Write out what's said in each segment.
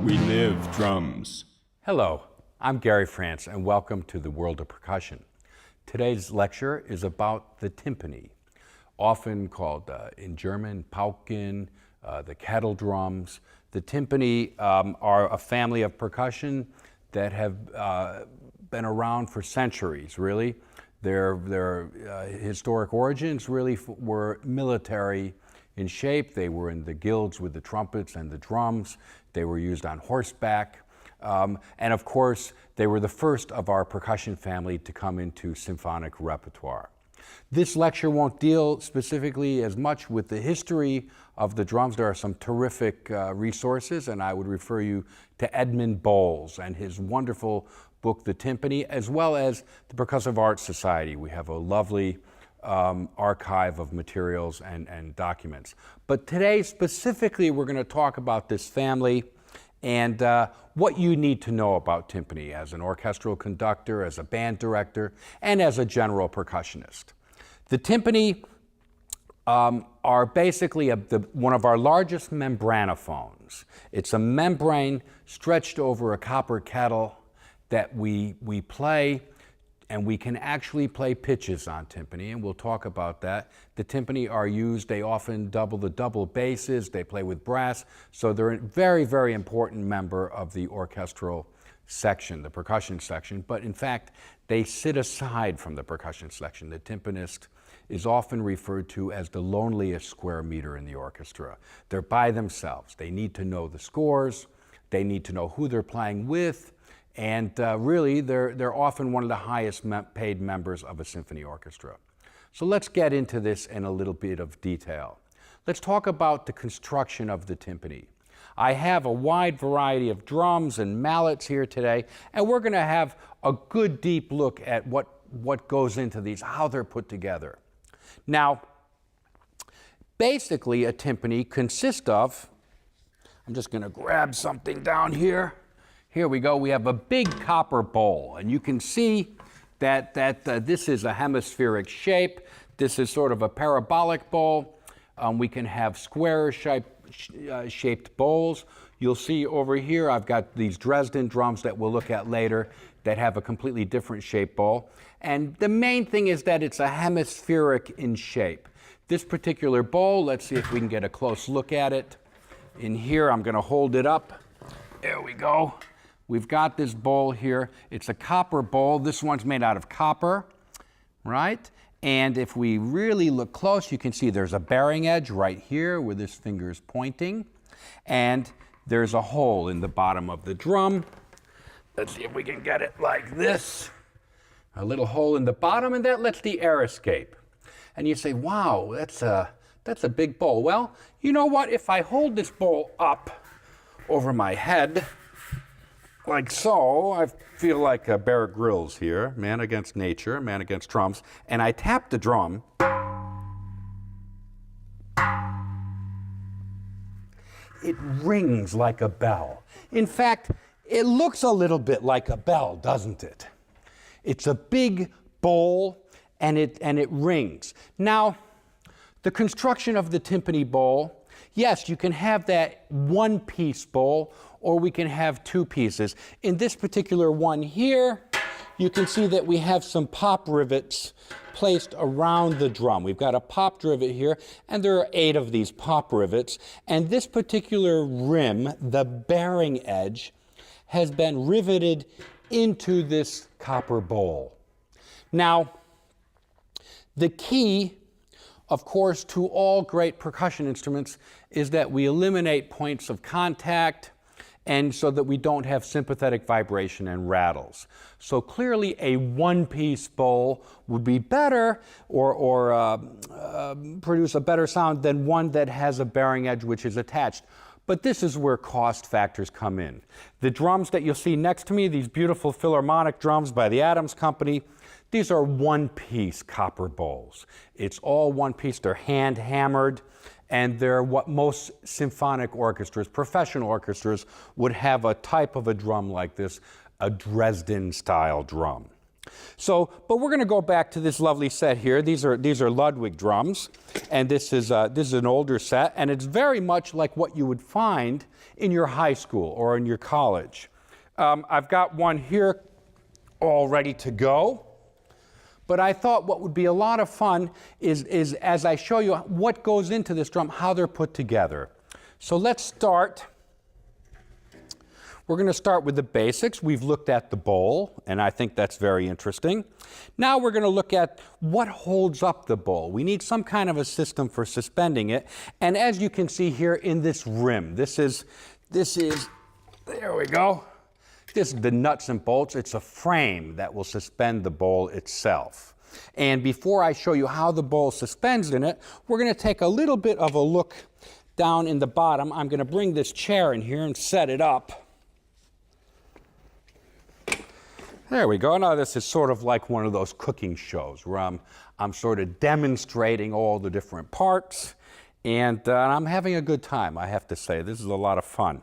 We live drums. Hello, I'm Gary France, and welcome to the world of percussion. Today's lecture is about the timpani, often called in German Pauken, the kettle drums. The timpani are a family of percussion that have been around for centuries, really. Their historic origins really were military in shape. They were in the guilds with the trumpets and the drums. They were used on horseback. And of course, they were the first of our percussion family to come into symphonic repertoire. This lecture won't deal specifically as much with the history of the drums. There are some terrific resources, and I would refer you to Edmund Bowles and his wonderful book, The Timpani, as well as the Percussive Arts Society. We have a lovely archive of materials and documents. But today, specifically, we're going to talk about this family and what you need to know about timpani as an orchestral conductor, as a band director, and as a general percussionist. The timpani are basically one of our largest membranophones. It's a membrane stretched over a copper kettle that we play, and we can actually play pitches on timpani, and we'll talk about that. The timpani are used, they often double the double basses, they play with brass, so they're a very, very important member of the orchestral section, the percussion section, but in fact, they sit aside from the percussion section. The timpanist is often referred to as the loneliest square meter in the orchestra. They're by themselves. They need to know the scores, they need to know who they're playing with, and really, they're often one of the highest paid members of a symphony orchestra. So let's get into this in a little bit of detail. Let's talk about the construction of the timpani. I have a wide variety of drums and mallets here today, and we're going to have a good deep look at what goes into these, how they're put together. Now, basically a timpani consists of, I'm just going to grab something down here. Here we go. We have a big copper bowl, and you can see that this is a hemispheric shape. This is sort of a parabolic bowl. We can have square shaped bowls. You'll see over here I've got these Dresden drums that we'll look at later that have a completely different shape bowl. And the main thing is that it's a hemispheric in shape. This particular bowl, let's see if we can get a close look at it. In here, I'm going to hold it up. There we go. We've got this bowl here. It's a copper bowl. This one's made out of copper, right? And if we really look close, you can see there's a bearing edge right here where this finger is pointing. And there's a hole in the bottom of the drum. Let's see if we can get it like this. A little hole in the bottom, and that lets the air escape. And you say, wow, that's a big bowl. Well, you know what? If I hold this bowl up over my head, like so, I feel like Bear Grylls here, man against nature, man against drums, and I tap the drum. It rings like a bell. In fact, it looks a little bit like a bell, doesn't it? It's a big bowl, and it rings. Now, the construction of the timpani bowl, yes, you can have that one-piece bowl, or we can have two pieces. In this particular one here, you can see that we have some pop rivets placed around the drum. We've got a pop rivet here, and there are 8 of these pop rivets. And this particular rim, the bearing edge, has been riveted into this copper bowl. Now, the key, of course, to all great percussion instruments is that we eliminate points of contact, and so that we don't have sympathetic vibration and rattles. So clearly a one-piece bowl would be better or produce a better sound than one that has a bearing edge which is attached. But this is where cost factors come in. The drums that you'll see next to me, these beautiful Philharmonic drums by the Adams Company, these are one-piece copper bowls. It's all one piece, they're hand-hammered, and they're what most symphonic orchestras, professional orchestras, would have a type of a drum like this, a Dresden-style drum. But we're going to go back to this lovely set here. These are Ludwig drums, and this is an older set, and it's very much like what you would find in your high school or in your college. I've got one here all ready to go, but I thought what would be a lot of fun is as I show you what goes into this drum, how they're put together. So let's start. We're going to start with the basics. We've looked at the bowl, and I think that's very interesting. Now we're going to look at what holds up the bowl. We need some kind of a system for suspending it. And as you can see here in this rim, this is, there we go. This is the nuts and bolts. It's a frame that will suspend the bowl itself. And before I show you how the bowl suspends in it, we're going to take a little bit of a look down in the bottom. I'm going to bring this chair in here and set it up. There we go. Now this is sort of like one of those cooking shows where I'm sort of demonstrating all the different parts, and I'm having a good time, I have to say. This is a lot of fun.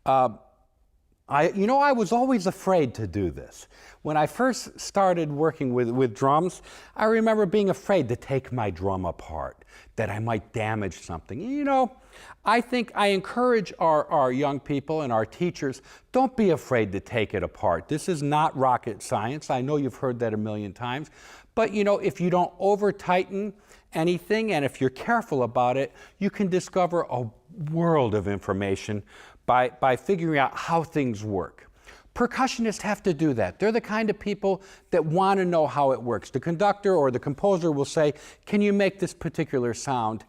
I was always afraid to do this. When I first started working with drums, I remember being afraid to take my drum apart, that I might damage something. You know, I think I encourage our young people and our teachers, don't be afraid to take it apart. This is not rocket science. I know you've heard that a million times. But, you know, if you don't over-tighten anything and if you're careful about it, you can discover a world of information by figuring out how things work. Percussionists have to do that. They're the kind of people that want to know how it works. The conductor or the composer will say, can you make this particular sound?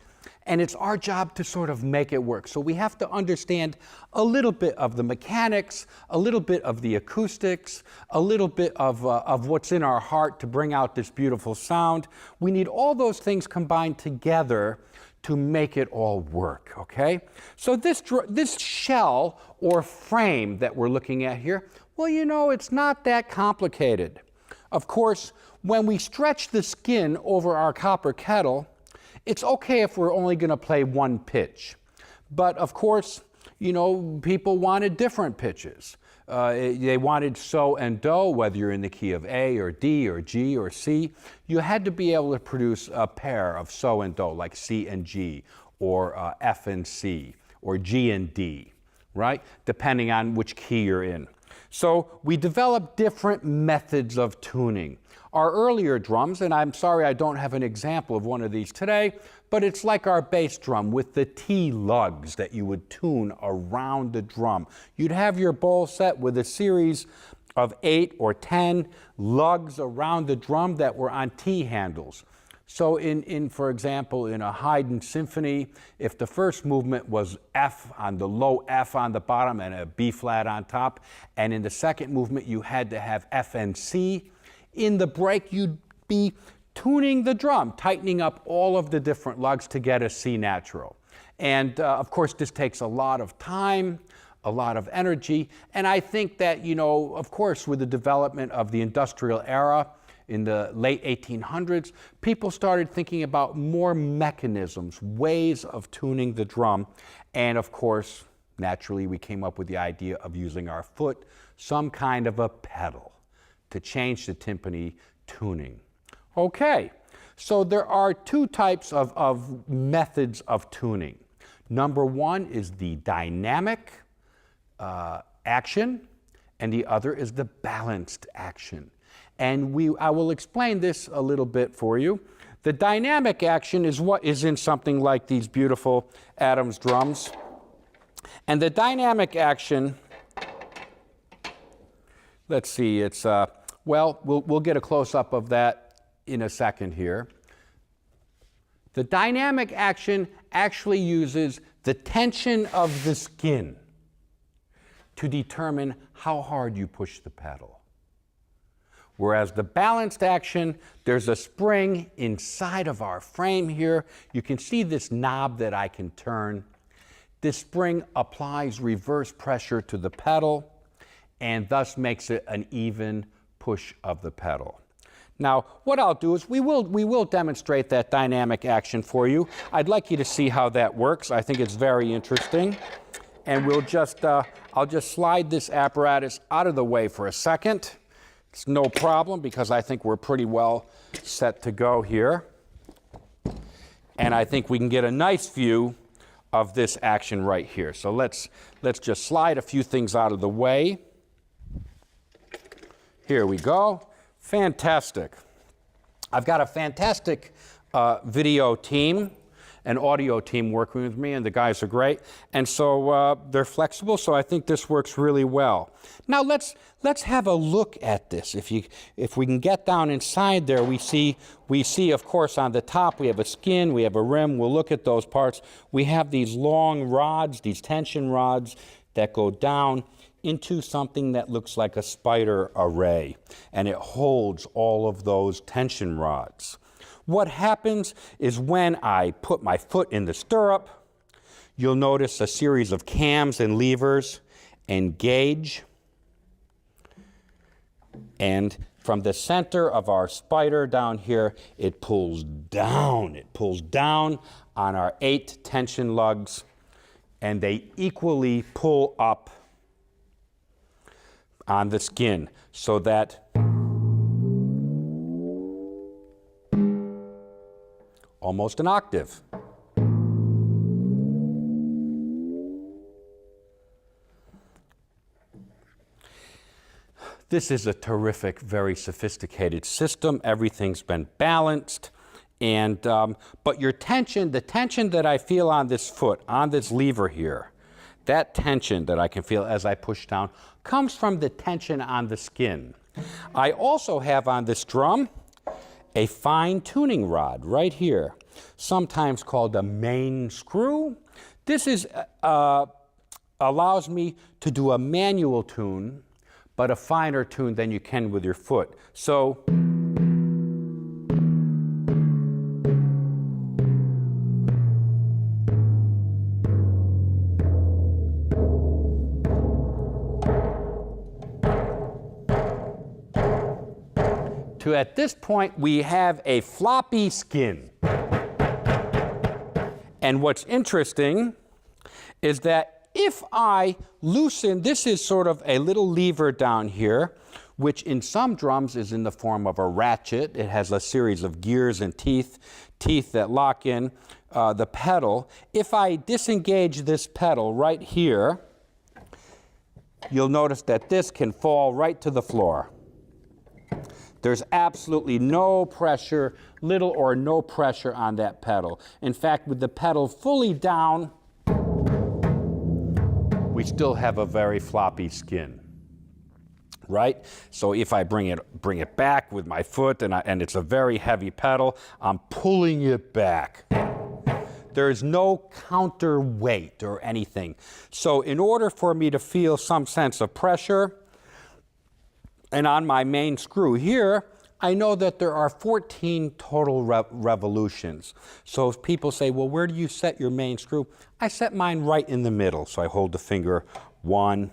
And it's our job to sort of make it work. So we have to understand a little bit of the mechanics, a little bit of the acoustics, a little bit of what's in our heart to bring out this beautiful sound. We need all those things combined together to make it all work, okay? So this shell or frame that we're looking at here, well, you know, it's not that complicated. Of course, when we stretch the skin over our copper kettle, it's okay if we're only going to play one pitch. But of course, you know, people wanted different pitches. They wanted so and do, whether you're in the key of A or D or G or C. You had to be able to produce a pair of so and do, like C and G, or F and C, or G and D, right? Depending on which key you're in. So we developed different methods of tuning. Our earlier drums, and I'm sorry I don't have an example of one of these today, but it's like our bass drum with the T-lugs that you would tune around the drum. You'd have your bowl set with a series of 8 or 10 lugs around the drum that were on T-handles. So for example, in a Haydn symphony, if the first movement was F on the low F on the bottom and a B flat on top, and in the second movement you had to have F and C, in the break you'd be tuning the drum, tightening up all of the different lugs to get a C natural. And of course this takes a lot of time, a lot of energy, and I think that, you know, of course with the development of the industrial era, in the late 1800s, people started thinking about more mechanisms, ways of tuning the drum. And of course, naturally, we came up with the idea of using our foot, some kind of a pedal, to change the timpani tuning. Okay, so there are two types of methods of tuning. Number one is the dynamic action, and the other is the balanced action. And I will explain this a little bit for you. The dynamic action is what is in something like these beautiful Adams drums. And the dynamic action, let's see, it's, well, we'll get a close-up of that in a second here. The dynamic action actually uses the tension of the skin to determine how hard you push the pedal. Whereas the balanced action, there's a spring inside of our frame here. You can see this knob that I can turn. This spring applies reverse pressure to the pedal and thus makes it an even push of the pedal. Now, what I'll do is we will demonstrate that dynamic action for you. I'd like you to see how that works. I think it's very interesting. And we'll just, I'll just slide this apparatus out of the way for a second It's no problem because I think we're pretty well set to go here. And I think we can get a nice view of this action right here. So let's just slide a few things out of the way. Here we go. Fantastic. I've got a fantastic video team, an audio team working with me, and the guys are great. And so they're flexible, so I think this works really well. Now let's have a look at this. If we can get down inside there, we see, of course, on the top we have a skin, we have a rim. We'll look at those parts. We have these long rods, these tension rods that go down into something that looks like a spider array, and it holds all of those tension rods. What happens is when I put my foot in the stirrup, you'll notice a series of cams and levers engage. And from the center of our spider down here, it pulls down. It pulls down on our 8 tension lugs, and they equally pull up on the skin so that almost an octave. This is a terrific, very sophisticated system. Everything's been balanced. And, but your tension, the tension that I feel on this foot, on this lever here, that tension that I can feel as I push down comes from the tension on the skin. I also have on this drum a fine tuning rod right here, sometimes called a main screw. This is, allows me to do a manual tune, but a finer tune than you can with your foot. So, at this point, we have a floppy skin. And what's interesting is that if I loosen, this is sort of a little lever down here, which in some drums is in the form of a ratchet. It has a series of gears and teeth that lock in the pedal. If I disengage this pedal right here, you'll notice that this can fall right to the floor. There's absolutely no pressure, little or no pressure on that pedal. In fact, with the pedal fully down, we still have a very floppy skin, right? So if I bring it back with my foot, and it's a very heavy pedal, I'm pulling it back. There's no counterweight or anything. So in order for me to feel some sense of pressure, and on my main screw here, I know that there are 14 total revolutions. So if people say, well, where do you set your main screw? I set mine right in the middle. So I hold the finger 1,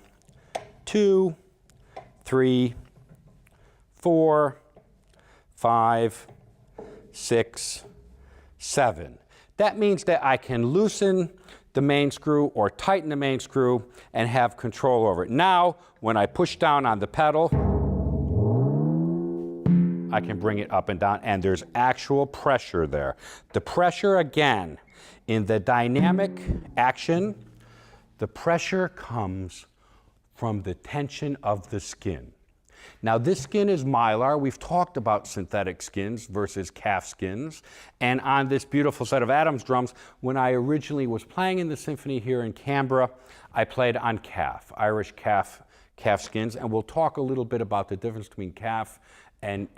2, 3, 4, 5, 6, 7. That means that I can loosen the main screw or tighten the main screw and have control over it. Now, when I push down on the pedal, I can bring it up and down, and there's actual pressure there. The pressure, again, in the dynamic action, the pressure comes from the tension of the skin. Now, this skin is mylar. We've talked about synthetic skins versus calf skins. And on this beautiful set of Adams drums, when I originally was playing in the symphony here in Canberra, I played on calf, Irish calf skins. And we'll talk a little bit about the difference between calf and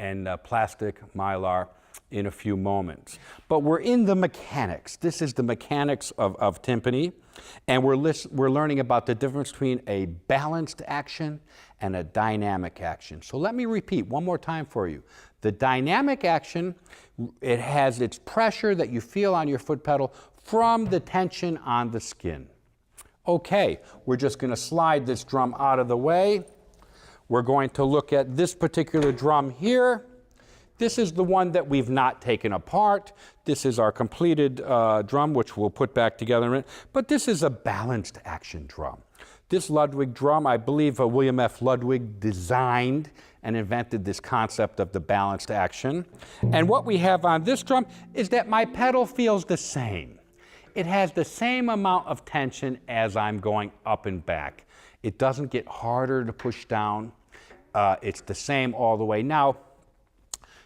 plastic mylar in a few moments. But we're in the mechanics. This is the mechanics of timpani, and we're learning about the difference between a balanced action and a dynamic action. So let me repeat one more time for you. The dynamic action, it has its pressure that you feel on your foot pedal from the tension on the skin. Okay, we're just going to slide this drum out of the way. We're going to look at this particular drum here. This is the one that we've not taken apart. This is our completed drum, which we'll put back together in a minute. But this is a balanced action drum. This Ludwig drum, I believe William F. Ludwig designed and invented this concept of the balanced action. And what we have on this drum is that my pedal feels the same. It has the same amount of tension as I'm going up and back. It doesn't get harder to push down. It's the same all the way. Now,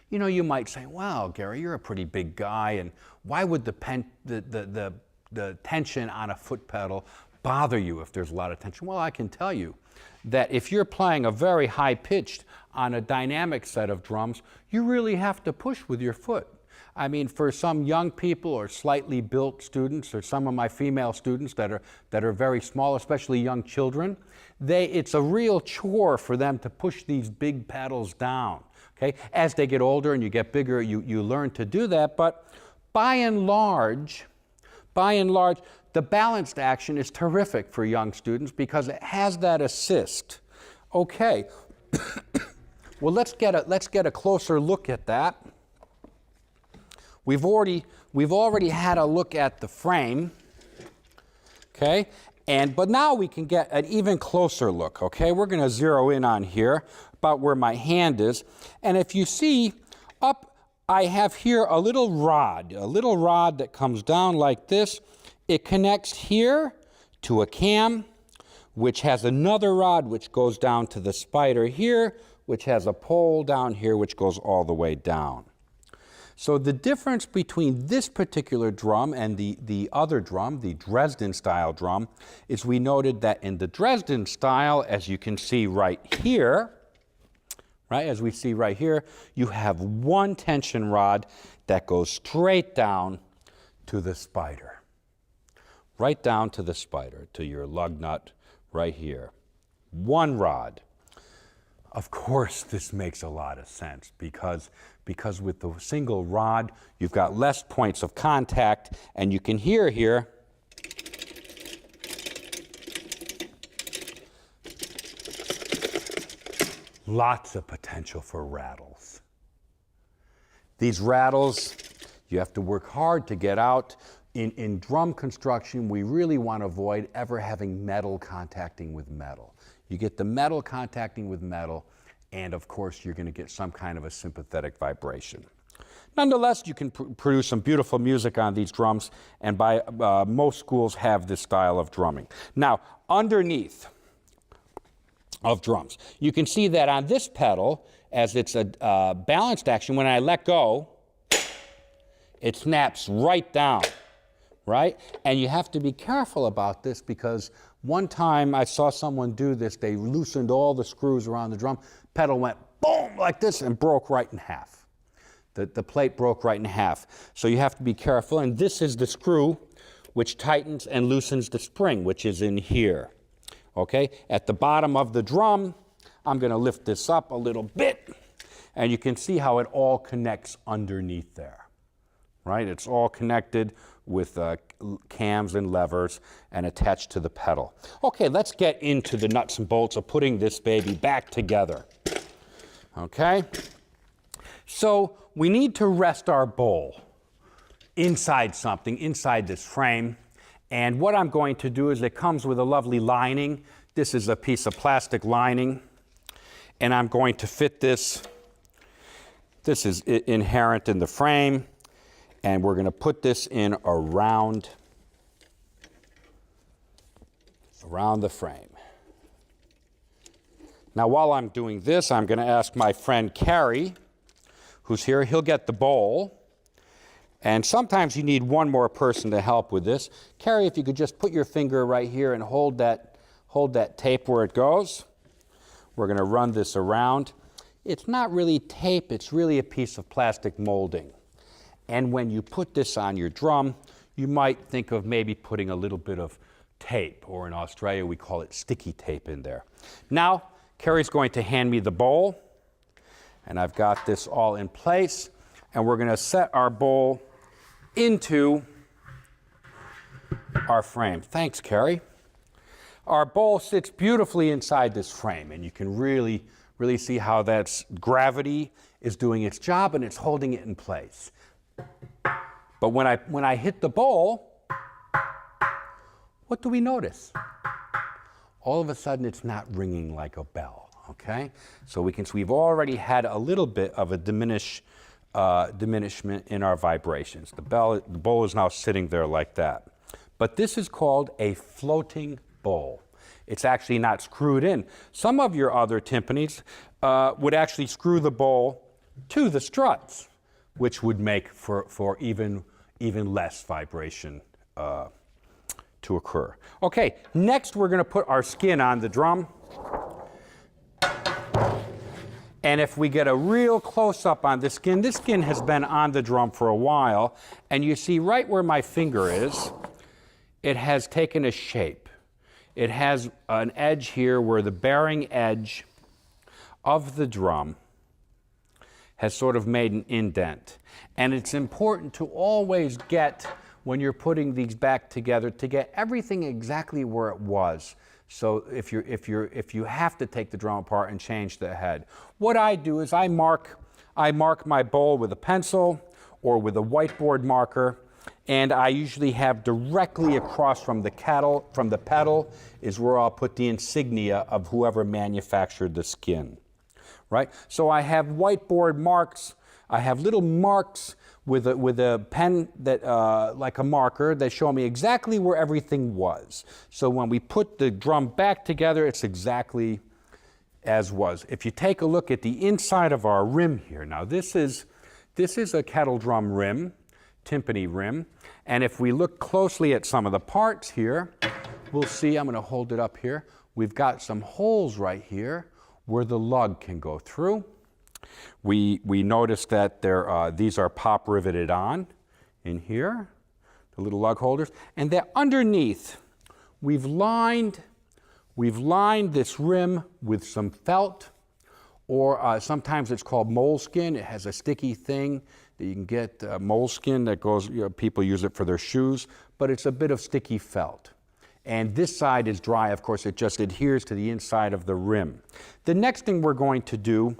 you know, you might say, well, Gary, you're a pretty big guy, and why would the tension on a foot pedal bother you if there's a lot of tension? Well, I can tell you that if you're playing a very high pitched on a dynamic set of drums, you really have to push with your foot. I mean, for some young people or slightly built students, or some of my female students that are very small, especially young children, it's a real chore for them to push these big pedals down. Okay? As they get older and you get bigger, you learn to do that. But by and large, the balanced action is terrific for young students because it has that assist. Okay. Well, let's get a closer look at that. We've already had a look at the frame, okay? But now we can get an even closer look, okay? We're going to zero in on here, about where my hand is. And if you see, I have here a little rod that comes down like this. It connects here to a cam, which has another rod which goes down to the spider here, which has a pole down here which goes all the way down. So the difference between this particular drum and the other drum, the Dresden style drum, is we noted that in the Dresden style, as you can see right here, as we see right here, you have one tension rod that goes straight down to the spider. Right down to the spider, to your lug nut right here. One rod. Of course, this makes a lot of sense because with the single rod, you've got less points of contact, and you can hear here lots of potential for rattles. These rattles, you have to work hard to get out. In drum construction, we really want to avoid ever having metal contacting with metal. You get the metal contacting with metal, and of course, you're going to get some kind of a sympathetic vibration. Nonetheless, you can produce some beautiful music on these drums, and most schools have this style of drumming. Now, underneath of drums, you can see that on this pedal, as it's a balanced action, when I let go, it snaps right down, right? And you have to be careful about this because one time I saw someone do this. They loosened all the screws around the drum. Pedal went boom like this and broke right in half. The plate broke right in half. So you have to be careful. And this is the screw which tightens and loosens the spring, which is in here. Okay? At the bottom of the drum, I'm going to lift this up a little bit. And you can see how it all connects underneath there. Right? It's all connected with cams and levers and attached to the pedal. Okay, let's get into the nuts and bolts of putting this baby back together. Okay? So we need to rest our bowl inside something, inside this frame. And what I'm going to do is it comes with a lovely lining. This is a piece of plastic lining. And I'm going to fit this. This is inherent in the frame. And we're going to put this in around the frame. Now, while I'm doing this, I'm going to ask my friend Carrie, who's here. He'll get the bowl. And sometimes you need one more person to help with this. Carrie, if you could just put your finger right here and hold that tape where it goes. We're going to run this around. It's not really tape. It's really a piece of plastic molding. And when you put this on your drum, you might think of maybe putting a little bit of tape, or in Australia we call it sticky tape in there. Now, Carrie's going to hand me the bowl, and I've got this all in place, and we're going to set our bowl into our frame. Thanks, Carrie. Our bowl sits beautifully inside this frame, and you can really see how that's gravity is doing its job, and it's holding it in place. But when I hit the bowl, what do we notice? all of a sudden it's not ringing like a bell, okay? So we've already had a little bit of a diminishment in our vibrations. The bowl is now sitting there like that. But this is called a floating bowl. It's actually not screwed in. Some of your other timpanis would actually screw the bowl to the struts, which would make for even less vibration to occur. Okay, next we're going to put our skin on the drum. And if we get a real close-up on this skin has been on the drum for a while, and you see right where my finger is, it has taken a shape. It has an edge here where the bearing edge of the drum has sort of made an indent. And it's important to always get, when you're putting these back together, to get everything exactly where it was. So if you have to take the drum apart and change the head, what I do is I mark my bowl with a pencil or with a whiteboard marker, and I usually have directly across from the pedal is where I'll put the insignia of whoever manufactured the skin, right? So I have whiteboard marks. I have little marks with a pen that like a marker that show me exactly where everything was. So when we put the drum back together, it's exactly as was. If you take a look at the inside of our rim here, now this is a kettle drum rim, timpani rim, and if we look closely at some of the parts here, we'll see, I'm going to hold it up here, we've got some holes right here where the lug can go through. We noticed that these are pop riveted on in here, the little lug holders, and that underneath we've lined this rim with some felt, or sometimes it's called moleskin. It has a sticky thing that you can get, moleskin that goes, people use it for their shoes, but it's a bit of sticky felt. And this side is dry, of course, it just adheres to the inside of the rim. The next thing we're going to do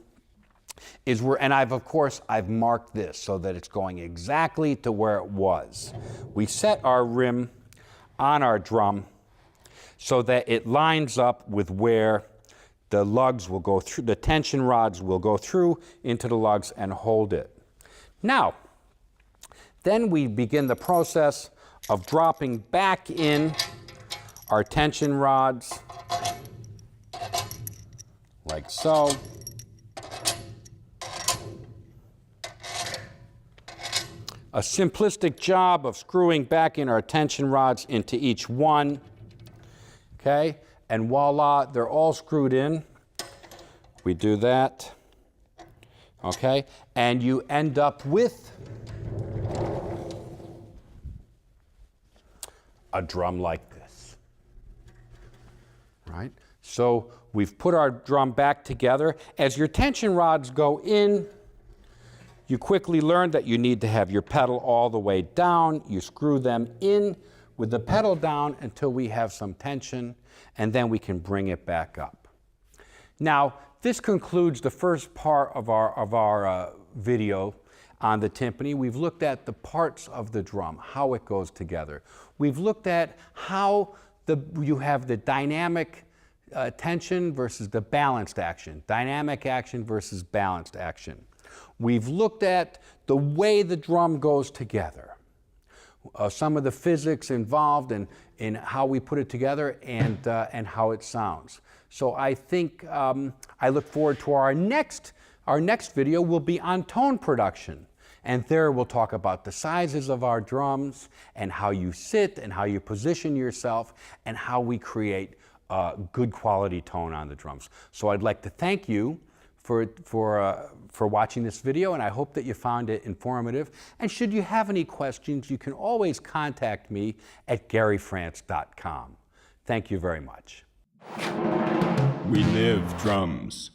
is I've marked this so that it's going exactly to where it was. We set our rim on our drum so that it lines up with where the lugs will go through, the tension rods will go through into the lugs and hold it. Now, then we begin the process of dropping back in our tension rods, like so. A simplistic job of screwing back in our tension rods into each one, okay? And voila, they're all screwed in. We do that, okay? And you end up with a drum like this, right? So we've put our drum back together. As your tension rods go in, you quickly learn that you need to have your pedal all the way down. You screw them in with the pedal down until we have some tension, and then we can bring it back up. Now, this concludes the first part of our video on the timpani. We've looked at the parts of the drum, how it goes together. We've looked at how you have the dynamic tension versus the balanced action, dynamic action versus balanced action. We've looked at the way the drum goes together, some of the physics involved in how we put it together and how it sounds. So I think I look forward to our next video will be on tone production. And there we'll talk about the sizes of our drums and how you sit and how you position yourself and how we create good quality tone on the drums. So I'd like to thank you for watching this video, and I hope that you found it informative. And should you have any questions, you can always contact me at garyfrance.com. Thank you very much. We live drums.